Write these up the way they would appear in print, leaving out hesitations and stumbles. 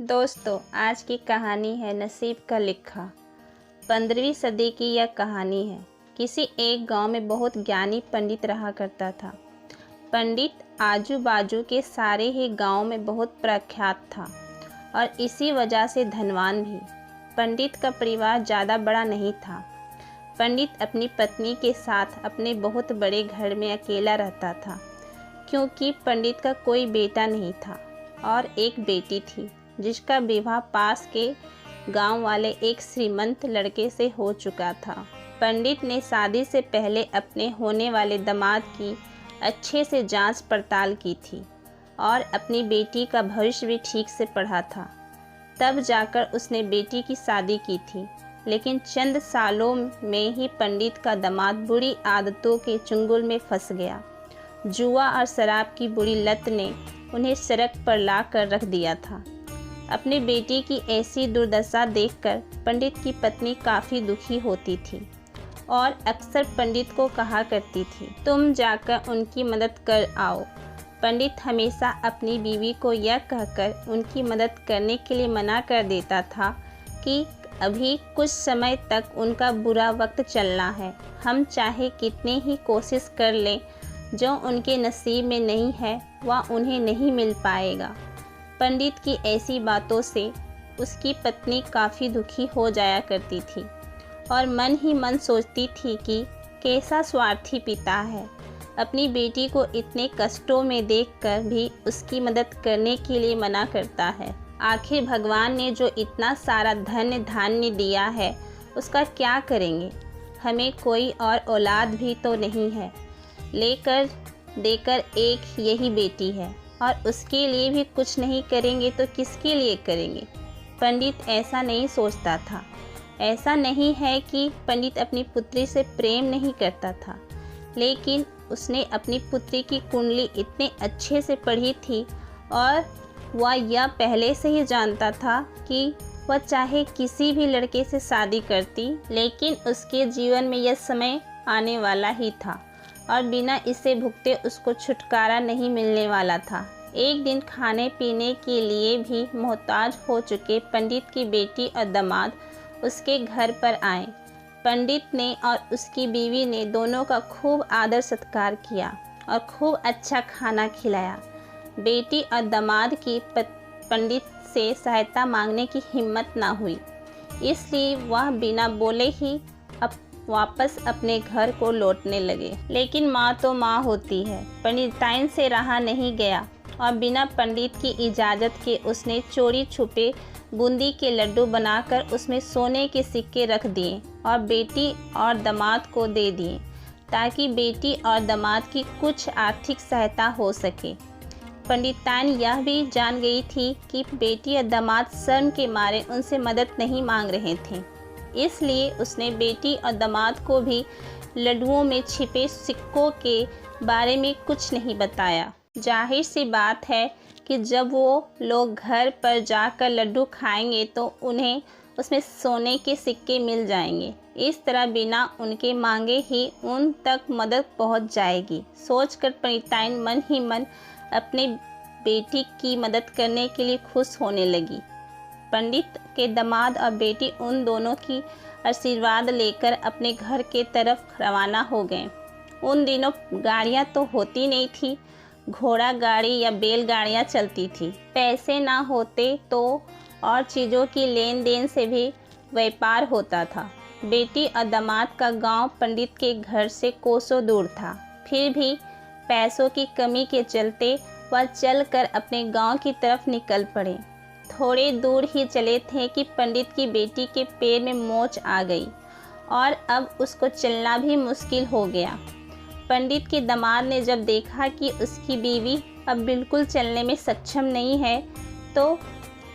दोस्तों, आज की कहानी है नसीब का लिखा। 15वीं सदी की यह कहानी है। किसी एक गांव में बहुत ज्ञानी पंडित रहा करता था। पंडित आजू बाजू के सारे ही गांव में बहुत प्रख्यात था और इसी वजह से धनवान भी। पंडित का परिवार ज़्यादा बड़ा नहीं था। पंडित अपनी पत्नी के साथ अपने बहुत बड़े घर में अकेला रहता था, क्योंकि पंडित का कोई बेटा नहीं था और एक बेटी थी जिसका विवाह पास के गांव वाले एक श्रीमंत लड़के से हो चुका था। पंडित ने शादी से पहले अपने होने वाले दामाद की अच्छे से जांच पड़ताल की थी और अपनी बेटी का भविष्य भी ठीक से पढ़ा था। तब जाकर उसने बेटी की शादी की थी, लेकिन चंद सालों में ही पंडित का दामाद बुरी आदतों के चुंगल में फंस गया। जुआ और शराब की बुरी लत ने उन्हें सड़क पर ला कर रख दिया था। अपनी बेटी की ऐसी दुर्दशा देखकर पंडित की पत्नी काफ़ी दुखी होती थी और अक्सर पंडित को कहा करती थी, तुम जाकर उनकी मदद कर आओ। पंडित हमेशा अपनी बीवी को यह कहकर उनकी मदद करने के लिए मना कर देता था कि अभी कुछ समय तक उनका बुरा वक्त चलना है। हम चाहे कितनी ही कोशिश कर लें, जो उनके नसीब में नहीं है वह उन्हें नहीं मिल पाएगा। पंडित की ऐसी बातों से उसकी पत्नी काफ़ी दुखी हो जाया करती थी और मन ही मन सोचती थी कि कैसा स्वार्थी पिता है, अपनी बेटी को इतने कष्टों में देखकर भी उसकी मदद करने के लिए मना करता है। आखिर भगवान ने जो इतना सारा धन धान्य दिया है उसका क्या करेंगे? हमें कोई और औलाद भी तो नहीं है, लेकर देकर एक यही बेटी है और उसके लिए भी कुछ नहीं करेंगे तो किसके लिए करेंगे? पंडित ऐसा नहीं सोचता था। ऐसा नहीं है कि पंडित अपनी पुत्री से प्रेम नहीं करता था, लेकिन उसने अपनी पुत्री की कुंडली इतने अच्छे से पढ़ी थी और वह यह पहले से ही जानता था कि वह चाहे किसी भी लड़के से शादी करती, लेकिन उसके जीवन में यह समय आने वाला ही था और बिना इसे भुगते उसको छुटकारा नहीं मिलने वाला था। एक दिन खाने पीने के लिए भी मोहताज हो चुके पंडित की बेटी और दामाद उसके घर पर आए। पंडित ने और उसकी बीवी ने दोनों का खूब आदर सत्कार किया और खूब अच्छा खाना खिलाया। बेटी और दामाद की पंडित से सहायता मांगने की हिम्मत ना हुई, इसलिए वह बिना बोले ही वापस अपने घर को लौटने लगे। लेकिन माँ तो माँ होती है। पंडिताइन से रहा नहीं गया और बिना पंडित की इजाज़त के उसने चोरी छुपे बूंदी के लड्डू बनाकर उसमें सोने के सिक्के रख दिए और बेटी और दामाद को दे दिए, ताकि बेटी और दामाद की कुछ आर्थिक सहायता हो सके। पंडिताइन यह भी जान गई थी कि बेटी और दामाद शर्म के मारे उनसे मदद नहीं मांग रहे थे, इसलिए उसने बेटी और दामाद को भी लड्डुओं में छिपे सिक्कों के बारे में कुछ नहीं बताया। जाहिर सी बात है कि जब वो लोग घर पर जाकर लड्डू खाएंगे तो उन्हें उसमें सोने के सिक्के मिल जाएंगे। इस तरह बिना उनके मांगे ही उन तक मदद पहुंच जाएगी। सोचकर पंडिताइन मन ही मन अपने बेटी की मदद करने के लिए खुश होने लगी। पंडित के दामाद और बेटी उन दोनों की आशीर्वाद लेकर अपने घर के तरफ रवाना हो गए। उन दिनों गाड़ियाँ तो होती नहीं थी, घोड़ा गाड़ी या बैलगाड़ियाँ चलती थी। पैसे ना होते तो और चीज़ों की लेन देन से भी व्यापार होता था। बेटी और दामाद का गांव पंडित के घर से कोसों दूर था, फिर भी पैसों की कमी के चलते वह चलकर अपने गांव की तरफ निकल पड़े। थोड़े दूर ही चले थे कि पंडित की बेटी के पैर में मोच आ गई और अब उसको चलना भी मुश्किल हो गया। पंडित के दामाद ने जब देखा कि उसकी बीवी अब बिल्कुल चलने में सक्षम नहीं है, तो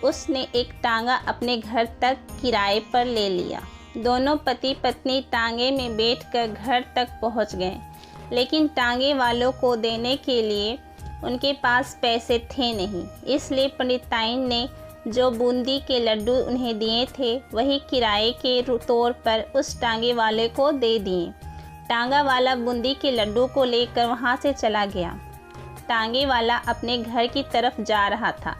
उसने एक टांगा अपने घर तक किराए पर ले लिया। दोनों पति पत्नी टांगे में बैठकर घर तक पहुंच गए, लेकिन टांगे वालों को देने के लिए उनके पास पैसे थे नहीं, इसलिए पंडिताइन ने जो बूंदी के लड्डू उन्हें दिए थे वही किराए के तौर पर उस टांगे वाले को दे दिए। टांगा वाला बूंदी के लड्डू को लेकर वहां से चला गया। टांगे वाला अपने घर की तरफ जा रहा था।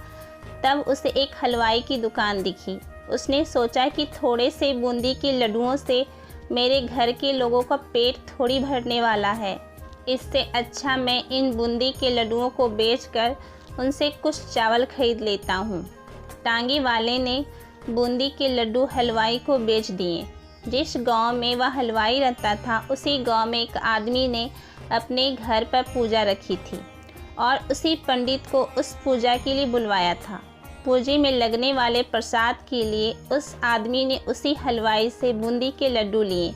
तब उसे एक हलवाई की दुकान दिखी। उसने सोचा कि थोड़े से बूंदी के लड्डुओं से मेरे घर के लोगों का पेट थोड़ी भरने वाला है। इससे अच्छा मैं इन बूंदी के लड्डुओं को बेचकर उनसे कुछ चावल खरीद लेता हूँ। टांगे वाले ने बूंदी के लड्डू हलवाई को बेच दिए। जिस गांव में वह हलवाई रहता था, उसी गांव में एक आदमी ने अपने घर पर पूजा रखी थी और उसी पंडित को उस पूजा के लिए बुलवाया था। पूजे में लगने वाले प्रसाद के लिए उस आदमी ने उसी हलवाई से बूंदी के लड्डू लिए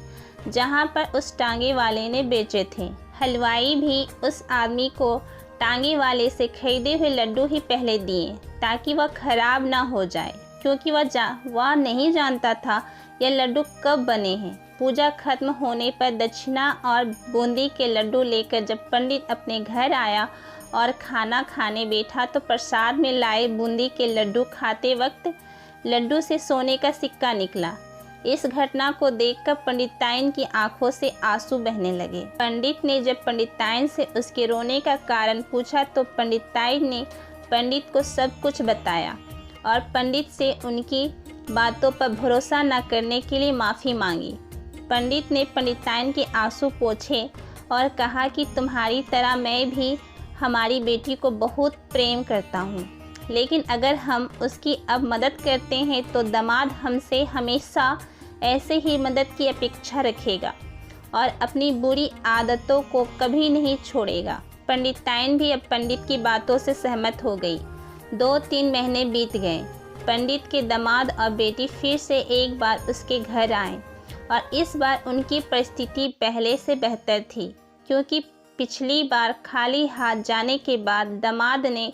जहां पर उस टांगे वाले ने बेचे थे। हलवाई भी उस आदमी को टांगे वाले से खरीदे हुए लड्डू ही पहले दिए ताकि वह खराब ना हो जाए, क्योंकि वह नहीं जानता था यह लड्डू कब बने हैं। पूजा खत्म होने पर दक्षिणा और बूंदी के लड्डू लेकर जब पंडित अपने घर आया और खाना खाने बैठा तो प्रसाद में लाए बूंदी के लड्डू खाते वक्त लड्डू से सोने का सिक्का निकला। इस घटना को देखकर पंडिताइन की आंखों से आंसू बहने लगे। पंडित ने जब पंडिताइन से उसके रोने का कारण पूछा तो पंडिताइन ने पंडित को सब कुछ बताया और पंडित से उनकी बातों पर भरोसा न करने के लिए माफ़ी मांगी। पंडित ने पंडिताइन के आंसू पोंछे और कहा कि तुम्हारी तरह मैं भी हमारी बेटी को बहुत प्रेम करता हूँ, लेकिन अगर हम उसकी अब मदद करते हैं तो दामाद हमसे हमेशा ऐसे ही मदद की अपेक्षा रखेगा और अपनी बुरी आदतों को कभी नहीं छोड़ेगा। पंडिताइन भी अब पंडित की बातों से सहमत हो गई। 2-3 महीने बीत गए। पंडित के दामाद और बेटी फिर से एक बार उसके घर आए और इस बार उनकी परिस्थिति पहले से बेहतर थी, क्योंकि पिछली बार खाली हाथ जाने के बाद दामाद ने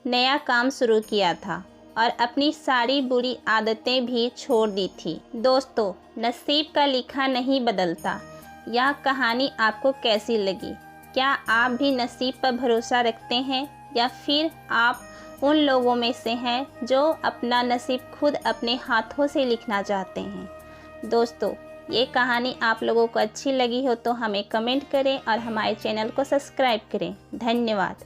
नया काम शुरू किया था और अपनी सारी बुरी आदतें भी छोड़ दी थी। दोस्तों, नसीब का लिखा नहीं बदलता। यह कहानी आपको कैसी लगी? क्या आप भी नसीब पर भरोसा रखते हैं या फिर आप उन लोगों में से हैं जो अपना नसीब खुद अपने हाथों से लिखना चाहते हैं? दोस्तों, ये कहानी आप लोगों को अच्छी लगी हो तो हमें कमेंट करें और हमारे चैनल को सब्सक्राइब करें। धन्यवाद।